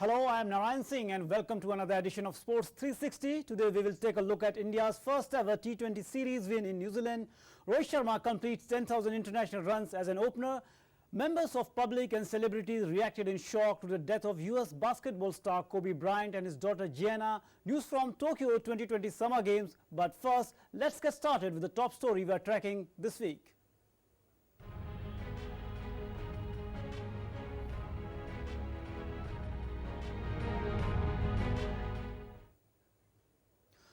Hello, I am Narayan Singh and welcome to another edition of Sports 360. Today we will take a look at India's first ever T20 series win in New Zealand. Rohit Sharma completes 10,000 international runs as an opener. Members of public and celebrities reacted in shock to the death of US basketball star Kobe Bryant and his daughter Gianna. News from Tokyo 2020 Summer Games. But first, let's get started with the top story we are tracking this week.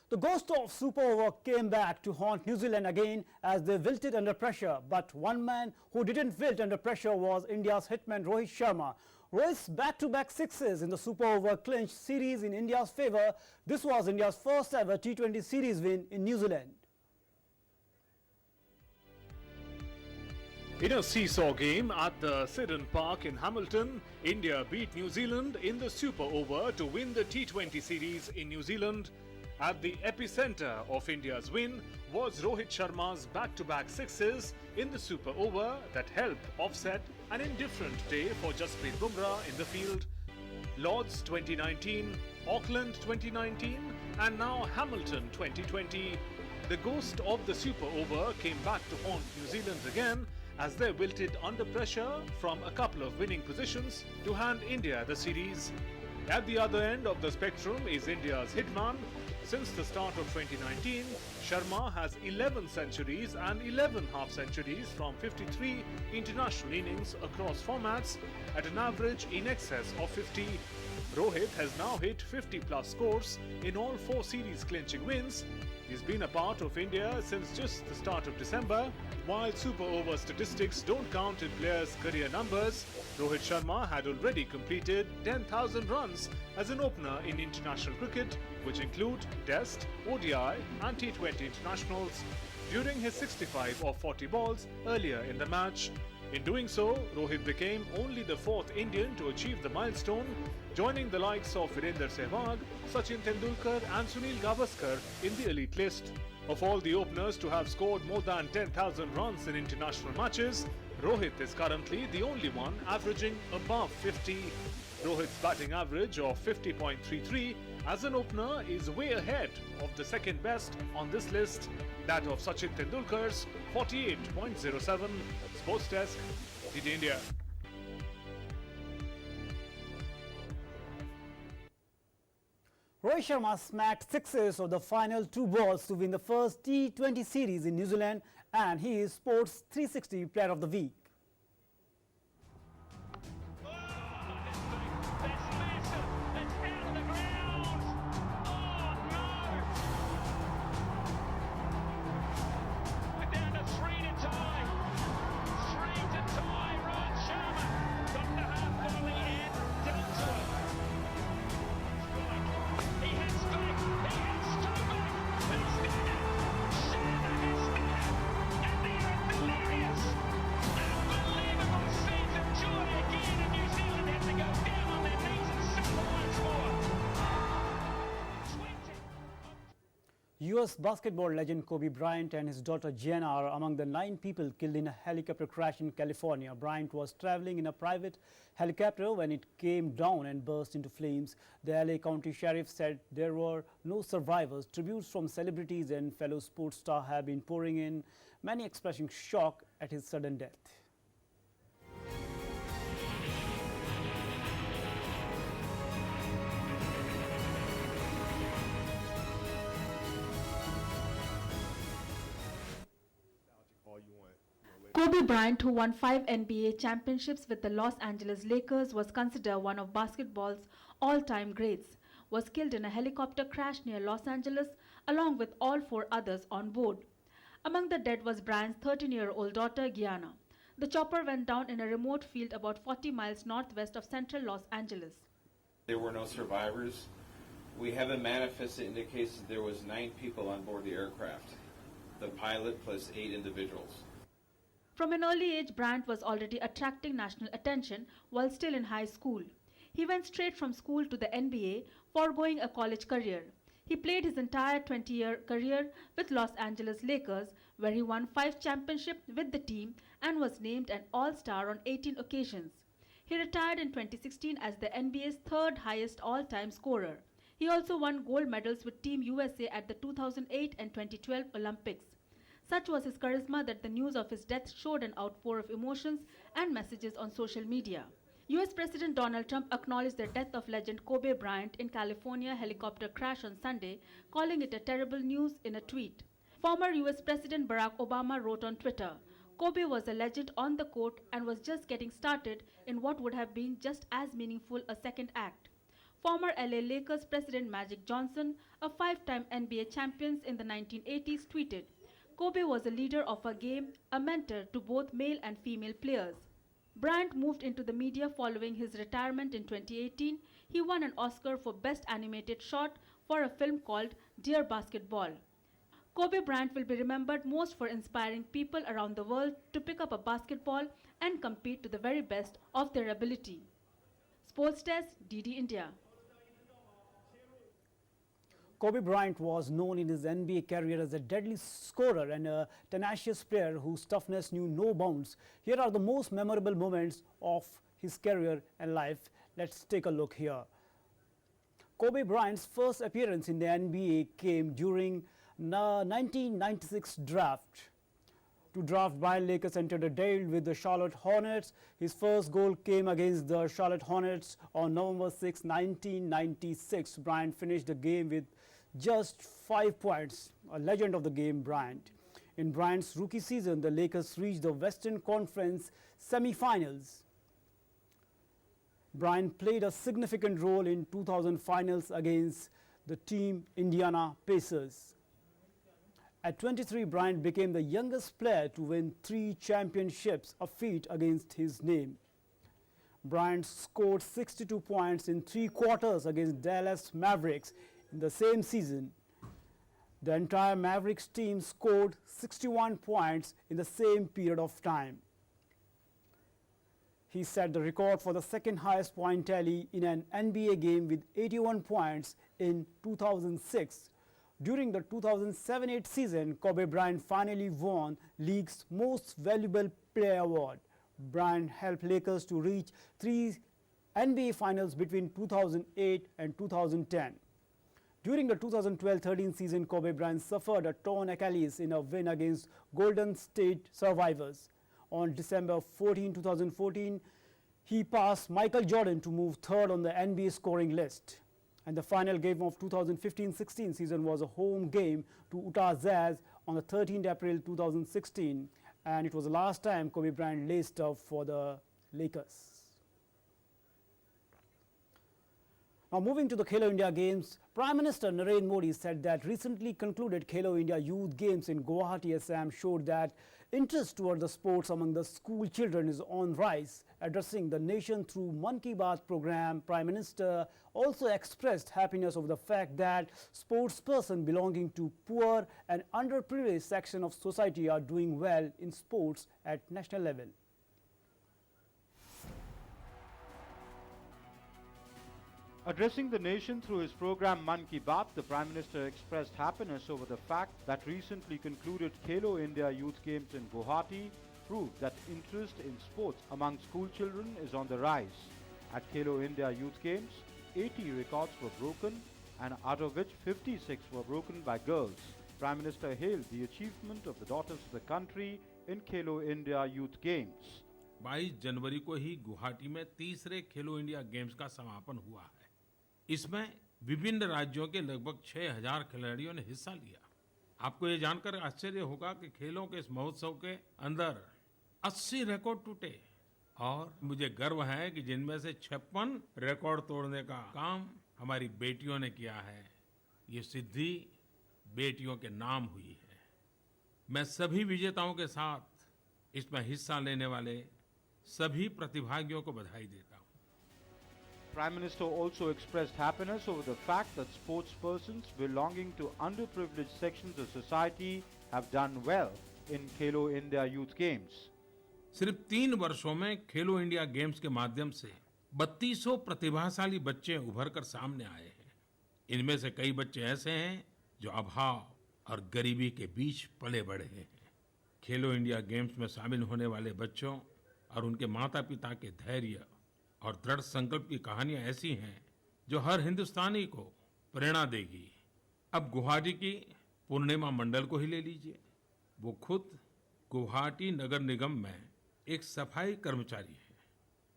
The ghost of Super Over came back to haunt New Zealand again as they wilted under pressure. But one man who didn't wilt under pressure was India's hitman Rohit Sharma. Rohit's back-to-back sixes in the Super Over clinched series in India's favour. This was India's first ever T20 series win in New Zealand. In a seesaw game at the Sidon Park in Hamilton, India beat New Zealand in the Super Over to win the T20 series in New Zealand. At the epicenter of India's win was Rohit Sharma's back-to-back sixes in the Super Over that helped offset an indifferent day for Jasprit Bumrah in the field. Lords 2019, Auckland 2019 and now Hamilton 2020. The ghost of the Super Over came back to haunt New Zealand again as they wilted under pressure from a couple of winning positions to hand India the series. At the other end of the spectrum is India's hitman. Since the start of 2019, Sharma has 11 centuries and 11 half-centuries from 53 international innings across formats at an average in excess of 50. Rohit has now hit 50-plus scores in all 4 series clinching wins. He's been a part of India since just the start of December. While Super Over statistics don't count in players' career numbers, Rohit Sharma had already completed 10,000 runs as an opener in international cricket, which include Test, ODI and T20 internationals, during his 65 of 40 balls earlier in the match. In doing so, Rohit became only the 4th Indian to achieve the milestone, joining the likes of Virender Sehwag, Sachin Tendulkar and Sunil Gavaskar in the elite list. Of all the openers to have scored more than 10,000 runs in international matches, Rohit is currently the only one averaging above 50. Rohit's batting average of 50.33 as an opener is way ahead of the second best on this list, that of Sachin Tendulkar's 48.07. Sports Desk, DD India. Rohit Sharma smacked sixes of the final 2 balls to win the first T20 series in New Zealand, and he is Sports 360 Player of the Week. US basketball legend Kobe Bryant and his daughter Gianna are among the 9 people killed in a helicopter crash in California. Bryant was traveling in a private helicopter when it came down and burst into flames. The LA County Sheriff said there were no survivors. Tributes from celebrities and fellow sports stars have been pouring in, many expressing shock at his sudden death. Kobe Bryant, who won 5 NBA championships with the Los Angeles Lakers, was considered one of basketball's all-time greats, was killed in a helicopter crash near Los Angeles along with all 4 others on board. Among the dead was Bryant's 13-year-old daughter Gianna. The chopper went down in a remote field about 40 miles northwest of central Los Angeles. There were no survivors. We have a manifest that indicates that there was 9 people on board the aircraft, the pilot plus 8 individuals. From an early age, Bryant was already attracting national attention while still in high school. He went straight from school to the NBA, foregoing a college career. He played his entire 20-year career with Los Angeles Lakers, where he won 5 championships with the team and was named an All-Star on 18 occasions. He retired in 2016 as the NBA's third highest all-time scorer. He also won gold medals with Team USA at the 2008 and 2012 Olympics. Such was his charisma that the news of his death showed an outpour of emotions and messages on social media. US President Donald Trump acknowledged the death of legend Kobe Bryant in California helicopter crash on Sunday, calling it a terrible news in a tweet. Former US President Barack Obama wrote on Twitter, "Kobe was a legend on the court and was just getting started in what would have been just as meaningful a second act." Former LA Lakers President Magic Johnson, a five-time NBA champion in the 1980s, tweeted, "Kobe was a leader of our game, a mentor to both male and female players." Bryant moved into the media following his retirement in 2018. He won an Oscar for Best Animated Short for a film called Dear Basketball. Kobe Bryant will be remembered most for inspiring people around the world to pick up a basketball and compete to the very best of their ability. Sports Desk, DD India. Kobe Bryant was known in his NBA career as a deadly scorer and a tenacious player whose toughness knew no bounds. Here are the most memorable moments of his career and life. Let's take a look here. Kobe Bryant's first appearance in the NBA came during the 1996 draft. To draft Bryant, Lakers entered a deal with the Charlotte Hornets. His first goal came against the Charlotte Hornets on November 6, 1996. Bryant finished the game with just 5 points, a legend of the game, Bryant. In Bryant's rookie season, the Lakers reached the Western Conference semifinals. Bryant played a significant role in 2000 finals against the team Indiana Pacers. At 23, Bryant became the youngest player to win 3 championships, a feat against his name. Bryant scored 62 points in 3 quarters against Dallas Mavericks in the same season. The entire Mavericks team scored 61 points in the same period of time. He set the record for the second highest point tally in an NBA game with 81 points in 2006. During the 2007-8 season, Kobe Bryant finally won League's Most Valuable Player award. Bryant helped Lakers to reach 3 NBA Finals between 2008 and 2010. During the 2012-13 season, Kobe Bryant suffered a torn Achilles in a win against Golden State Survivors. On December 14, 2014, he passed Michael Jordan to move third on the NBA scoring list. And the final game of 2015-16 season was a home game to Utah Jazz on the 13th April 2016. And it was the last time Kobe Bryant laced up for the Lakers. Now moving to the Khelo India Games, Prime Minister Narendra Modi said that recently concluded Khelo India Youth Games in Guwahati, Assam showed that interest toward the sports among the school children is on rise. Addressing the nation through Mann Ki Baat program, Prime Minister also expressed happiness over the fact that sportspersons belonging to poor and underprivileged section of society are doing well in sports at national level. Addressing the nation through his program Mann Ki Baat, the Prime Minister expressed happiness over the fact that recently concluded Khelo India Youth Games in Guwahati proved that interest in sports among school children is on the rise. At Khelo India Youth Games, 80 records were broken, and out of which 56 were broken by girls. Prime Minister hailed the achievement of the daughters of the country in Khelo India Youth Games. 22 जनवरी को ही गुवाहाटी में तीसरे खेलो India games का समापन हुआ है। इसमें विभिन्न राज्यों के लगभग 6000 खिलाड़ियों ने हिस्सा लिया। आपको ये जानकर आश्चर्य होगा कि खेलों के इस महोत्सव के अंदर 80 रिकॉर्ड टूटे और मुझे गर्व है कि जिनमें से 56 रिकॉर्ड तोड़ने का काम हमारी बेटियों ने किया है। ये सिद्धि बेटियों के नाम हुई है। मैं सभी विजेताओं के साथ इसमें हिस्सा लेने वाले सभी प्रतिभागियों को बधाई देता हूं। Prime Minister also expressed happiness over the fact that sports persons belonging to underprivileged sections of society have done well in Khelo India Youth Games. सिर्फ 3 वर्षों में खेलो इंडिया गेम्स के माध्यम से 3200 प्रतिभाशाली बच्चे उभर कर सामने आए हैं। इनमें से कई बच्चे ऐसे हैं जो अभाव और गरीबी के बीच पले बढ़े हैं। खेलो इंडिया गेम्स में शामिल होने वाले बच्चों और उनके माता पिता के धैर्य और दृढ़ संकल्प की कहानियां ऐसी हैं जो हर हिंदुस्तानी को प्रेरणा देगी। अब गुवाहाटी की पूर्णिमा मंडल को ही ले लीजिए। वो खुद गुवाहाटी नगर निगम में एक सफाई कर्मचारी है,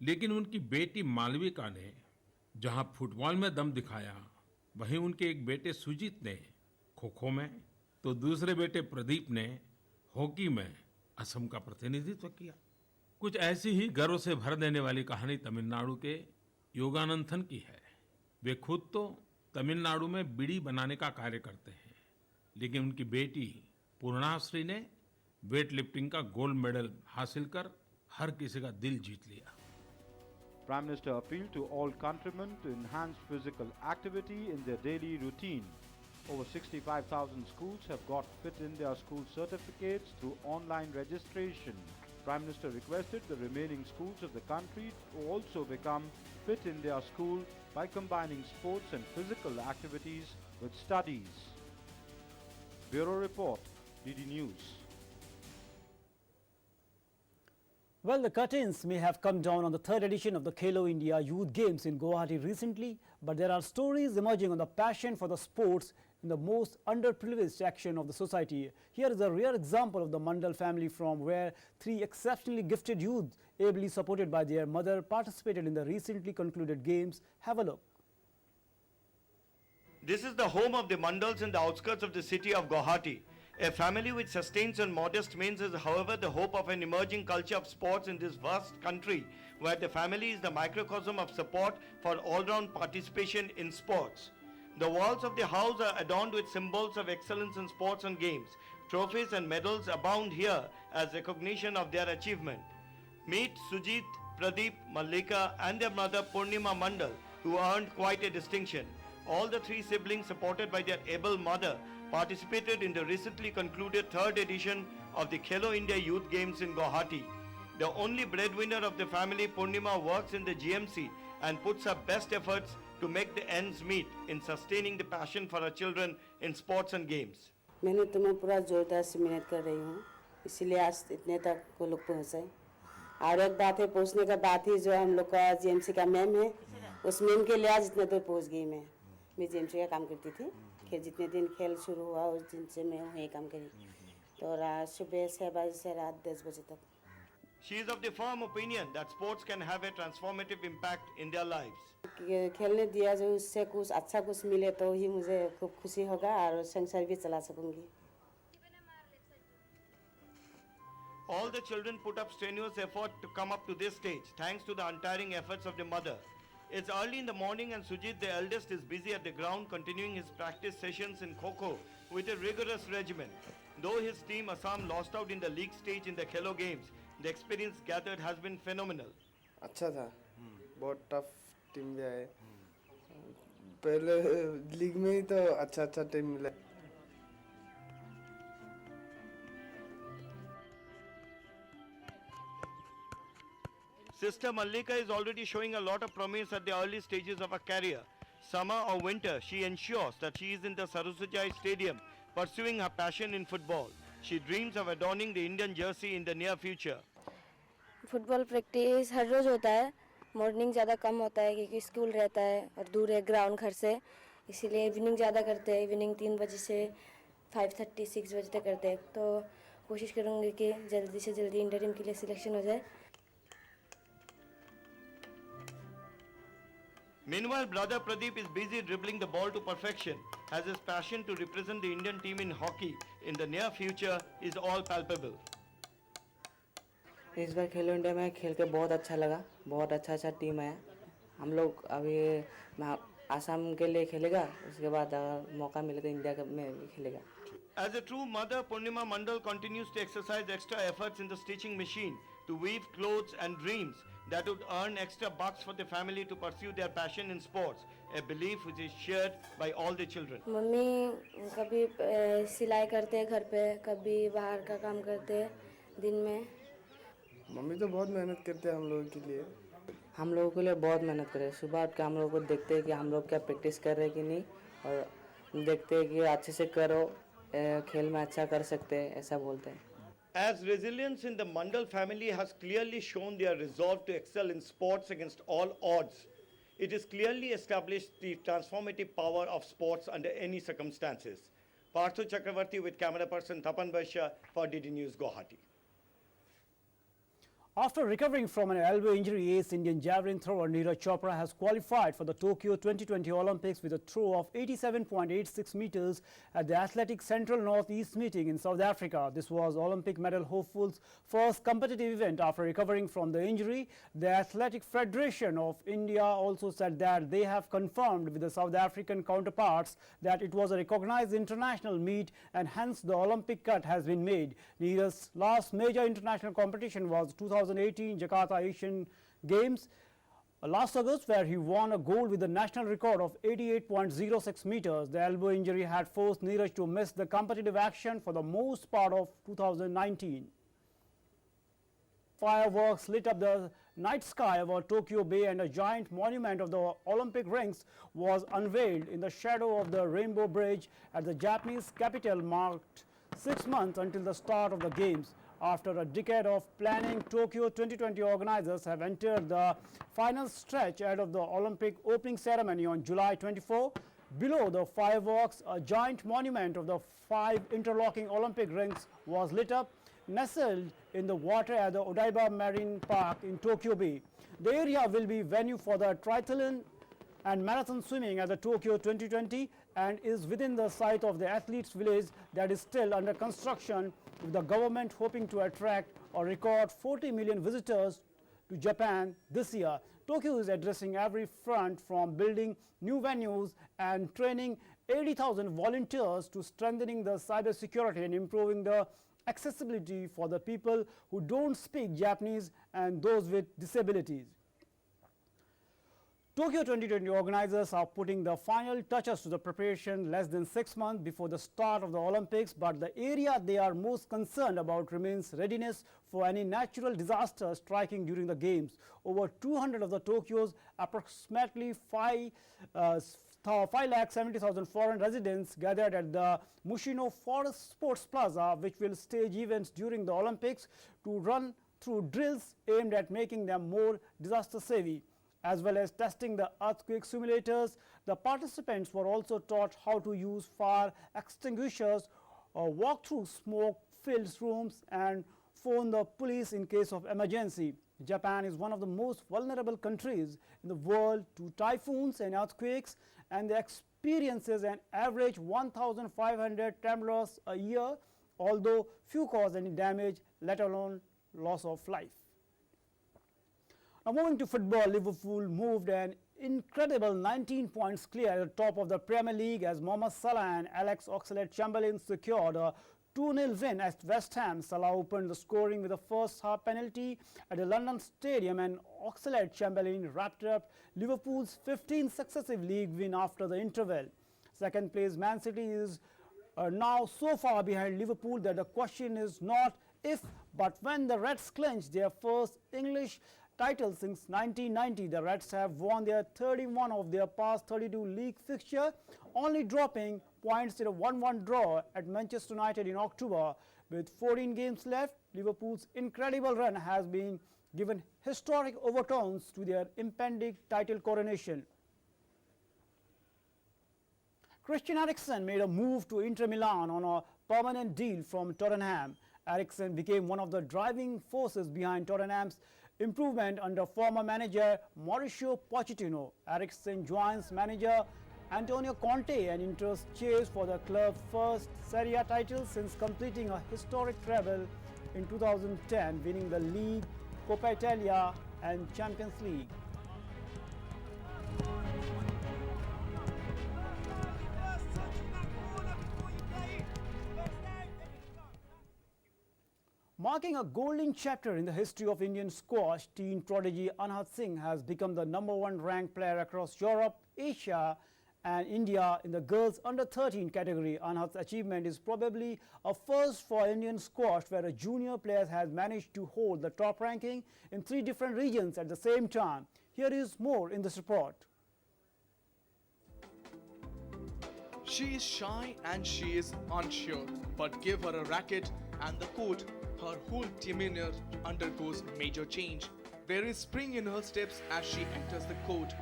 लेकिन उनकी बेटी मालविका ने जहां फुटबॉल में दम दिखाया, वहीं उनके एक बेटे सुजीत ने खो-खो में, तो दूसरे बेटे प्रदीप ने हॉकी में असम का प्रतिनिधित्व किया। कुछ ऐसी ही गर्व से भर देने वाली कहानी तमिलनाडु के योगानंथन की है। वे खुद तो तमिलनाडु में बीड़ी बनाने का कार्य करते हैं, लेकिन उनकी बेटी पूर्णाश्री ने वेट लिफ्टिंग का गोल्ड मेडल हासिल कर हर किसी का दिल जीत लिया। Prime Minister appealed to all countrymen to enhance physical activity in their daily routine. Over 65,000 schools have got Fit India School certificates through online registration. Prime Minister requested the remaining schools of the country to also become Fit India School by combining sports and physical activities with studies. Bureau Report, DD News. Well, the curtains may have come down on the third edition of the Khelo India Youth Games in Guwahati recently, but there are stories emerging on the passion for the sports in the most underprivileged section of the society. Here is a rare example of the Mandal family from where three exceptionally gifted youths, ably supported by their mother, participated in the recently concluded games. Have a look. This is the home of the Mandals in the outskirts of the city of Guwahati. A family which sustains on modest means is, however, the hope of an emerging culture of sports in this vast country, where the family is the microcosm of support for all-round participation in sports. The walls of the house are adorned with symbols of excellence in sports and games. Trophies and medals abound here as recognition of their achievement. Meet Sujit, Pradeep, Mallika and their mother Purnima Mandal, who earned quite a distinction. All the three siblings, supported by their able mother, participated in the recently concluded third edition of the Khelo India Youth Games in Guwahati. The only breadwinner of the family, Purnima, works in the GMC and puts her best efforts to make the ends meet in sustaining the passion for her children in sports and games. मेहनत तो मैं पूरा जोरदार से मेहनत कर रही हूँ, इसीलिए आज इतने तक वो लोग पहुँचे। और एक बात है, पहुँचने का बात ही जो हम लोग का जीएमसी का मैम है, उस मैम के लिए आज इतने दूर पहुँच गई मैं जीएमसी का काम करती थी। खेल जितने दिन खेल शुरू हुआ उस दिन से मैं वहीं काम करी, तो रात सुबह 6 बजे से रात 10 बजे तक। She is of the firm opinion that sports can have a transformative impact in their lives. खेलने दिया जो उससे कुछ अच्छा कुछ मिले तो ही मुझे खूब खुशी होगा और संसार भी चला सकूंगी। All the children put up strenuous effort to come up to this stage, thanks to the untiring efforts of the mother. It's early in the morning and Sujit, the eldest, is busy at the ground continuing his practice sessions in Kho-Kho with a rigorous regimen. Though his team Assam lost out in the league stage in the Khelo Games, the experience gathered has been phenomenal. अच्छा था, बहुत tough team भी आए। पहले league में ही तो अच्छा team मिला। Sister Mallika is already showing a lot of promise at the early stages of her career. Summer or winter, she ensures that she is in the Sarusajai Stadium pursuing her passion in football. She dreams of adorning the Indian jersey in the near future. Football practice हर रोज़ होता है, morning ज़्यादा कम होता है क्योंकि school रहता है और दूर है ग्राउंड घर से, इसीलिए इवनिंग ज़्यादा करते हैं। इवनिंग 3 बजे से 5:30 6 बजे तक करते हैं, तो कोशिश करूँगी कि जल्दी से जल्दी इंटर टीम के लिए सिलेक्शन हो जाए। Meanwhile, brother Pradeep is busy dribbling the ball to perfection, as his passion to represent the Indian team in hockey in the near future is all palpable. इस बार खेलो इंडिया में खेल के बहुत अच्छा लगा, बहुत अच्छा टीम आया। हम लोग अभी आसाम के लिए खेलेगा, उसके बाद अगर मौका मिले तो इंडिया में भी खेलेगा। As a true mother, Purnima Mandal continues to exercise extra efforts in the stitching machine to weave clothes and dreams that would earn extra bucks for the family to pursue their passion in sports, a belief which is shared by all the children. Mummy कभी सिलाई करते हैं घर पे, कभी बाहर का काम करते हैं दिन में। मम्मी तो बहुत मेहनत करते हैं हम लोगों के लिए। हम लोगों के लिए बहुत मेहनत करे, सुबह उठ के हम लोग को देखते हैं कि हम लोग क्या प्रैक्टिस कर रहे हैं कि नहीं, और देखते हैं कि अच्छे से करो, खेल में अच्छा कर सकते हैं, ऐसा बोलते हैं। As resilience in the Mandal family has clearly shown their resolve to excel in sports against all odds, it is clearly established the transformative power of sports under any circumstances. Parthu Chakravarti with camera person Tapan Vaishya for DD News Guwahati. After recovering from an elbow injury, ace Indian javelin thrower Neeraj Chopra has qualified for the Tokyo 2020 Olympics with a throw of 87.86 meters at the Athletic Central Northeast meeting in South Africa. This was Olympic medal hopefuls' first competitive event after recovering from the injury. The Athletic Federation of India also said that they have confirmed with the South African counterparts that it was a recognized international meet and hence the Olympic cut has been made. Neeraj's last major international competition was 2018 Jakarta Asian Games last August, where he won a gold with a national record of 88.06 meters. The elbow injury had forced Neeraj to miss the competitive action for the most part of 2019. Fireworks lit up the night sky over Tokyo Bay and a giant monument of the Olympic rings was unveiled in the shadow of the Rainbow Bridge at the Japanese capital. Marked 6 months until the start of the Games. After a decade of planning, Tokyo 2020 organizers have entered the final stretch ahead of the Olympic opening ceremony on July 24. Below the fireworks, a giant monument of the 5 interlocking Olympic rings was lit up, nestled in the water at the Odaiba Marine Park in Tokyo Bay. The area will be venue for the triathlon and marathon swimming at the Tokyo 2020 and is within the site of the athletes' village that is still under construction, with the government hoping to attract a record 40 million visitors to Japan this year. Tokyo is addressing every front, from building new venues and training 80,000 volunteers to strengthening the cybersecurity and improving the accessibility for the people who don't speak Japanese and those with disabilities. Tokyo 2020 organizers are putting the final touches to the preparation less than 6 months before the start of the Olympics, but the area they are most concerned about remains readiness for any natural disaster striking during the Games. Over 200 of the Tokyo's approximately 570,000 foreign residents gathered at the Mushino Forest Sports Plaza, which will stage events during the Olympics to run through drills aimed at making them more disaster savvy. As well as testing the earthquake simulators, the participants were also taught how to use fire extinguishers, walk through smoke-filled rooms and phone the police in case of emergency. Japan is one of the most vulnerable countries in the world to typhoons and earthquakes, and experiences an average 1,500 tremors a year, although few cause any damage, let alone loss of life. Now moving to football, Liverpool moved an incredible 19 points clear at the top of the Premier League as Mohamed Salah and Alex Oxlade-Chamberlain secured a 2-0 win at West Ham. Salah opened the scoring with a first half penalty at the London Stadium, and Oxlade-Chamberlain wrapped up Liverpool's 15th successive league win after the interval. Second place Man City is now so far behind Liverpool that the question is not if but when the Reds clinch their first English title since 1990. The Reds have won their 31 of their past 32 league fixture, only dropping points in a 1-1 draw at Manchester United in October. With 14 games left, Liverpool's incredible run has been given historic overtones to their impending title coronation. Christian Eriksen made a move to Inter Milan on a permanent deal from Tottenham. Eriksen became one of the driving forces behind Tottenham's improvement under former manager Mauricio Pochettino. Eriksen joins manager Antonio Conte and Inter's chase for the club's first Serie A title since completing a historic treble in 2010, winning the league, Coppa Italia and Champions League. Marking a golden chapter in the history of Indian squash, teen prodigy Anhat Singh has become the #1 ranked player across Europe, Asia and India in the girls under-13 category. Anhat's achievement is probably a first for Indian squash, where a junior player has managed to hold the top ranking in 3 different regions at the same time. Here is more in this report. She is shy and she is unsure, but give her a racket and the court, her whole demeanor undergoes major change. There is spring in her steps as she enters the court.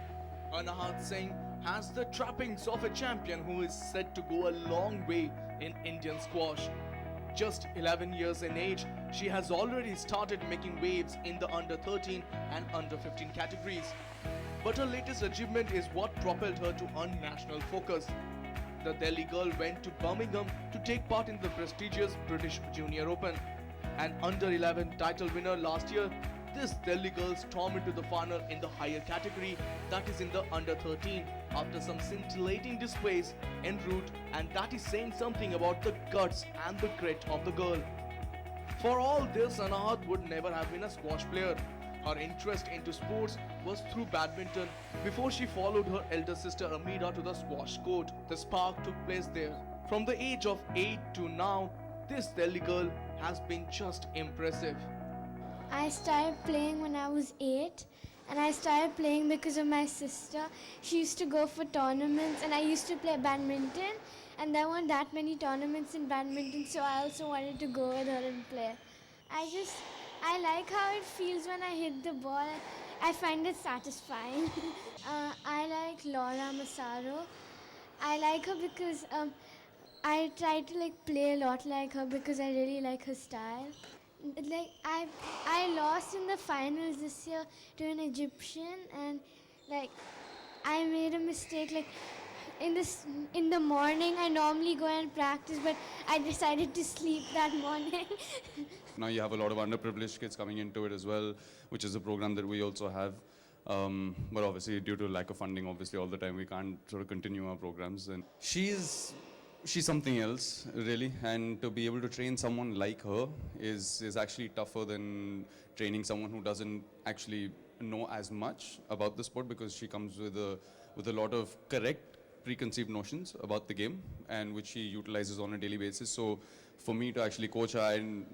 Anahat Singh has the trappings of a champion who is said to go a long way in Indian squash. Just 11 years in age, she has already started making waves in the under 13 and under 15 categories. But her latest achievement is what propelled her to earn national focus. The Delhi girl went to Birmingham to take part in the prestigious British Junior Open. An under 11 title winner last year, this Delhi girl stormed into the final in the higher category, that is in the under 13, after some scintillating displays en route, and that is saying something about the guts and the grit of the girl. For all this, Anahat would never have been a squash player. Her interest into sports was through badminton before she followed her elder sister Amira to the squash court. The spark took place there. From the age of 8 to now, this Delhi girl has been just impressive. I started playing when I was 8, and I started playing because of my sister. She used to go for tournaments and I used to play badminton, and there weren't that many tournaments in badminton, so I also wanted to go with her and play. I like how it feels when I hit the ball. I find it satisfying. I like Laura Massaro. I like her because I try to play a lot like her because I really like her style. I lost in the finals this year to an Egyptian, and I made a mistake. In the morning I normally go and practice, but I decided to sleep that morning. Now you have a lot of underprivileged kids coming into it as well, which is a program that we also have. But obviously due to lack of funding, obviously all the time we can't sort of continue our programs. And she's something else, really, and to be able to train someone like her is actually tougher than training someone who doesn't actually know as much about the sport, because she comes with a lot of correct preconceived notions about the game, and which she utilizes on a daily basis. So for me to actually coach her, and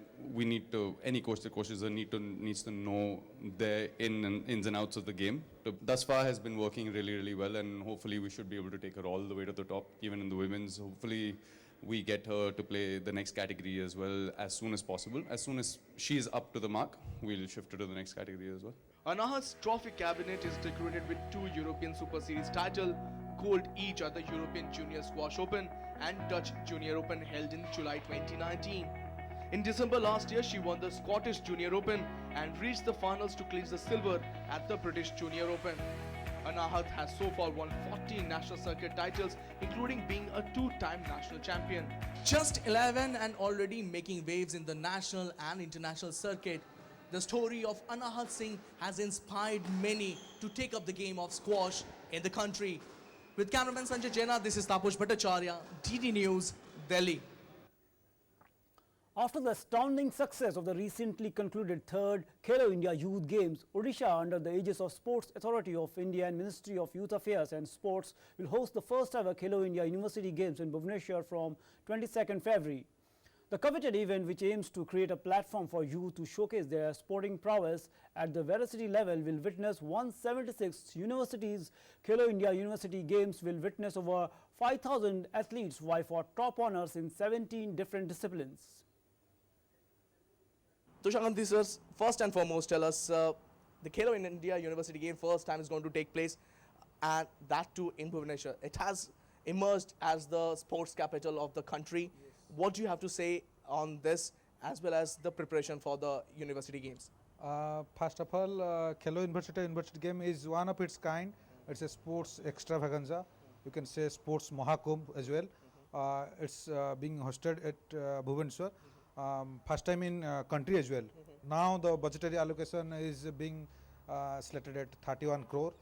any coach that coaches her needs to know the ins and outs of the game. Thus far has been working really, really well, and hopefully we should be able to take her all the way to the top, even in the women's. Hopefully we get her to play the next category as well as soon as possible. As soon as she's up to the mark, we'll shift her to the next category as well. Anahat's trophy cabinet is decorated with 2 European Super Series titles, gold each at the European Junior Squash Open and Dutch Junior Open held in July 2019. In December last year, she won the Scottish Junior Open and reached the finals to clinch the silver at the British Junior Open. Anahat has so far won 14 national circuit titles, including being a 2-time national champion. Just 11 and already making waves in the national and international circuit. The story of Anahat Singh has inspired many to take up the game of squash in the country. With cameraman Sanjay Jaina, this is Taposh Bhattacharya, DD News, Delhi. After the astounding success of the recently concluded 3rd Khelo India Youth Games, Odisha, under the aegis of Sports Authority of India and Ministry of Youth Affairs and Sports, will host the first ever Khelo India University Games in Bhubaneswar from 22nd February. The coveted event, which aims to create a platform for youth to showcase their sporting prowess at the varsity level, will witness 176 universities. Khelo India University Games will witness over 5,000 athletes vie for top honors in 17 different disciplines. Tushakanti sir, first and foremost, tell us the Khelo India University Game first time is going to take place, and that too in Bhubaneswar. It has emerged as the sports capital of the country. Yes. What do you have to say on this, as well as the preparation for the University Games? First of all, Khelo University Game is one of its kind. It's a sports extravaganza. You can say sports Mahakumbh as well. It's being hosted at Bhubaneswar. First time in country as well. Now the budgetary allocation is being slated at 31 crore,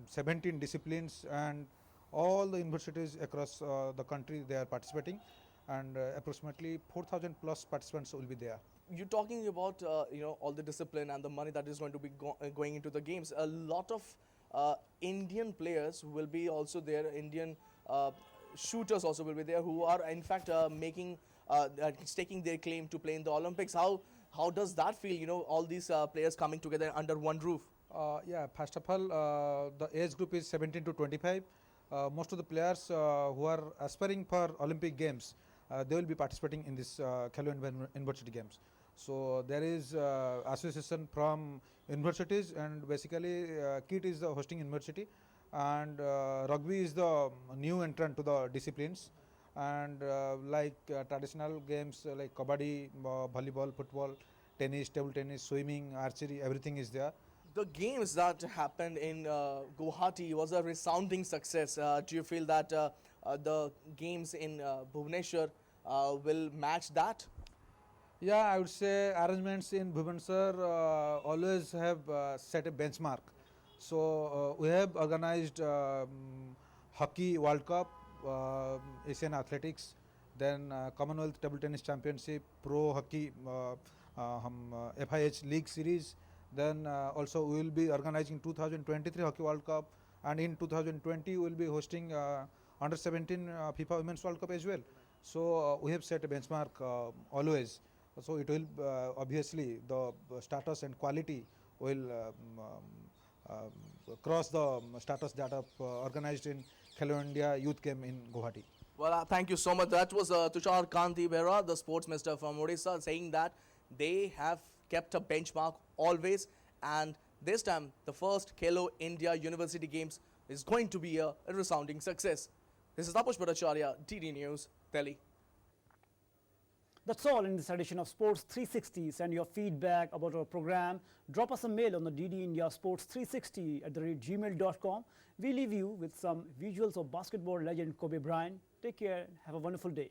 17 disciplines, and all the universities across the country, they are participating, and approximately 4,000 plus participants will be there. You're talking about all the discipline and the money that is going to be going into the games. A lot of Indian players will be also there. Indian shooters also will be there, who are in fact staking their claim to play in the Olympics. How does that feel? All these players coming together under one roof. Yeah, first of all, the age group is 17 to 25. Most of the players who are aspiring for Olympic Games, they will be participating in this Khelo University Games. So there is association from universities, and basically KIT is the hosting university, and rugby is the new entrant to the disciplines, and traditional games like kabaddi, volleyball, football, tennis, table tennis, swimming, archery, everything is there. The games that happened in Guwahati was a resounding success. Do you feel that the games in Bhubaneswar will match that? Yeah, I would say arrangements in Bhubaneswar always have set a benchmark. So we have organized Hockey World Cup, Asian Athletics, then Commonwealth Table Tennis Championship, Pro Hockey FIH League Series. Then also we will be organizing 2023 Hockey World Cup, and in 2020 we will be hosting Under 17 FIFA Women's World Cup as well. So we have set a benchmark always. So it will obviously the status and quality will cross the status that are organized in Khelo India Youth Game in Guwahati. Well, thank you so much. That was Tushar Kanti Behra, the sports minister from Odisha, saying that they have kept a benchmark always, and this time the first Khelo India University Games is going to be a resounding success. This is Tapush Bhattacharya, DD News, Delhi. That's all in this edition of Sports 360. Send your feedback about our program. Drop us a mail on the DD India Sports 360@gmail.com. We leave you with some visuals of basketball legend Kobe Bryant. Take care. Have a wonderful day.